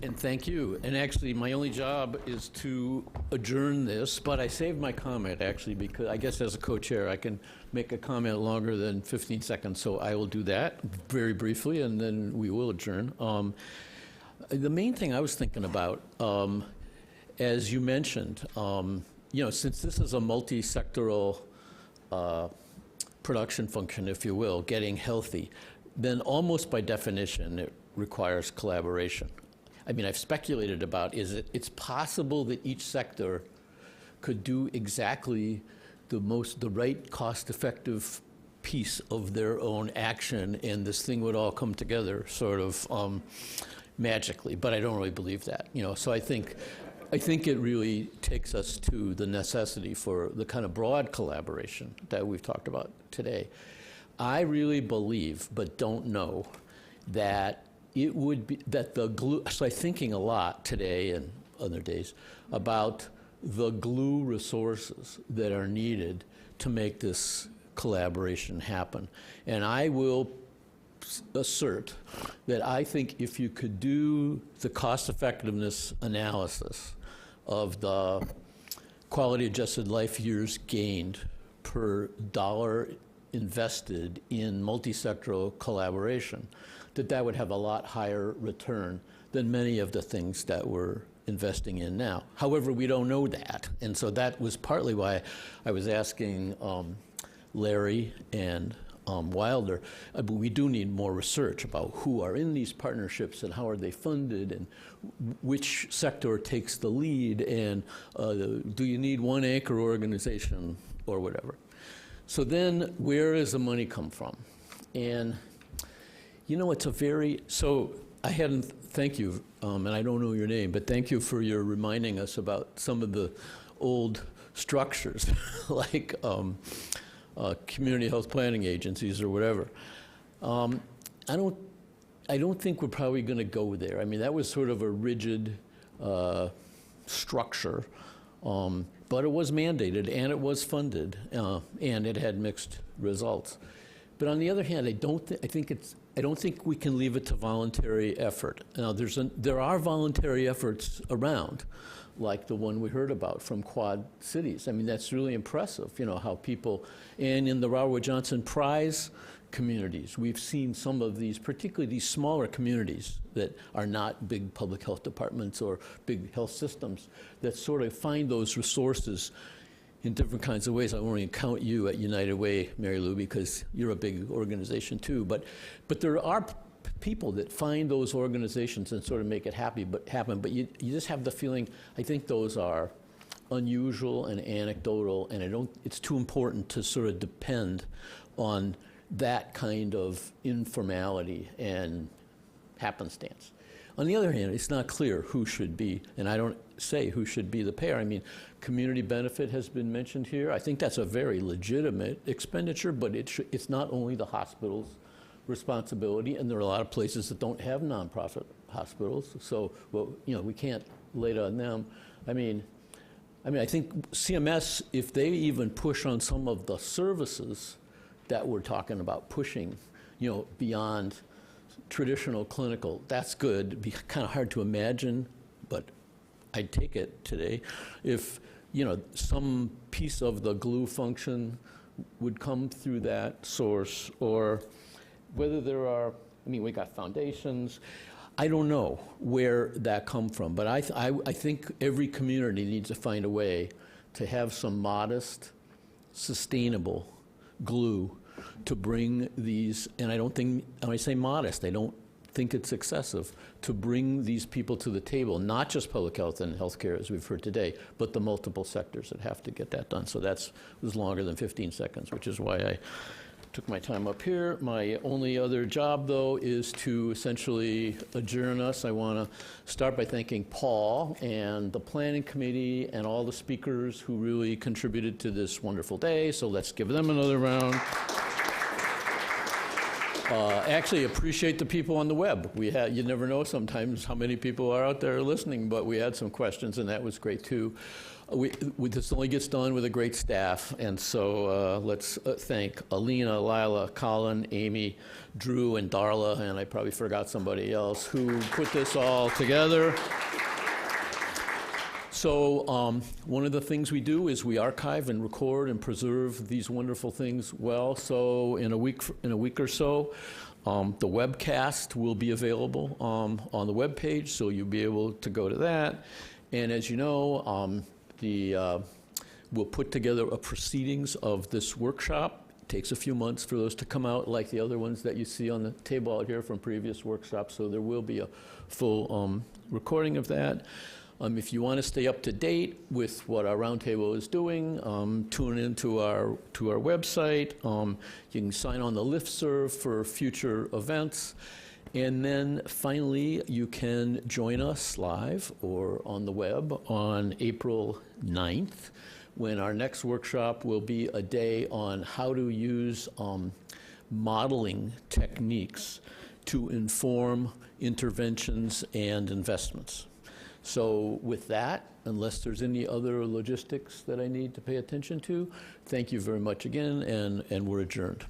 And thank you. And actually, my only job is to adjourn this, but I saved my comment, actually, because I guess as a co-chair, I can make a comment longer than 15 seconds, so I will do that very briefly, and then we will adjourn. The main thing I was thinking about, as you mentioned, since this is a multi-sectoral production function, if you will, getting healthy, then almost by definition, it requires collaboration. I mean, I've speculated about, it's possible that each sector could do exactly the right cost-effective piece of their own action, and this thing would all come together sort of magically, but I don't really believe that. So I think it really takes us to the necessity for the kind of broad collaboration that we've talked about today. I really believe, but don't know, that it would be that the glue. So I'm thinking a lot today and other days about the glue resources that are needed to make this collaboration happen. And I will assert that I think if you could do the cost effectiveness analysis of the quality adjusted life years gained per dollar invested in multi-sectoral collaboration, that would have a lot higher return than many of the things that we're investing in now. However, we don't know that. And so that was partly why I was asking Larry and Wilder, but we do need more research about who are in these partnerships and how are they funded and which sector takes the lead, and do you need one anchor organization or whatever. So then where does the money come from? And thank you, and I don't know your name, but thank you for your reminding us about some of the old structures, like community health planning agencies or whatever. I don't think we're probably going to go there. I mean, that was sort of a rigid structure, but it was mandated and it was funded, and it had mixed results. But on the other hand, I don't think we can leave it to voluntary effort. Now, there are voluntary efforts around, like the one we heard about from Quad Cities. I mean, that's really impressive, how people, and in the Robert Johnson Prize communities, we've seen some of these, particularly these smaller communities that are not big public health departments or big health systems, that sort of find those resources in different kinds of ways. I won't even count you at United Way, Mary Lou, because you're a big organization too. But there are people that find those organizations and sort of make it happen. But you just have the feeling, I think those are unusual and anecdotal, and it's too important to sort of depend on that kind of informality and happenstance. On the other hand, it's not clear who should be, and I don't say who should be the payer. I mean, community benefit has been mentioned here. I think that's a very legitimate expenditure, but it's not only the hospital's responsibility, and there are a lot of places that don't have nonprofit hospitals, so we can't lay it on them. I mean, I think CMS, if they even push on some of the services that we're talking about pushing, beyond traditional clinical, that's good. It'd be kind of hard to imagine, but I'd take it today if some piece of the glue function would come through that source, or whether there are, we got foundations. I don't know where that come from, but I think every community needs to find a way to have some modest, sustainable glue to bring these, and I don't think, when I say modest, I don't think it's excessive, to bring these people to the table, not just public health and healthcare as we've heard today, but the multiple sectors that have to get that done. So that was longer than 15 seconds, which is why I took my time up here. My only other job, though, is to essentially adjourn us. I want to start by thanking Paul and the planning committee and all the speakers who really contributed to this wonderful day. So let's give them another round. Actually, appreciate the people on the web. You never know sometimes how many people are out there listening, but we had some questions, and that was great too. This only gets done with a great staff, and so let's thank Alina, Lila, Colin, Amy, Drew, and Darla, and I probably forgot somebody else who put this all together. So one of the things we do is we archive and record and preserve these wonderful things well. So in a week or so, the webcast will be available on the webpage, so you'll be able to go to that. And as you know, we'll put together a proceedings of this workshop. It takes a few months for those to come out, like the other ones that you see on the table out here from previous workshops. So there will be a full recording of that. If you want to stay up to date with what our roundtable is doing, tune into our website. You can sign on the listserv for future events. And then finally, you can join us live or on the web on April 9th, when our next workshop will be a day on how to use modeling techniques to inform interventions and investments. So with that, unless there's any other logistics that I need to pay attention to, thank you very much again, and we're adjourned.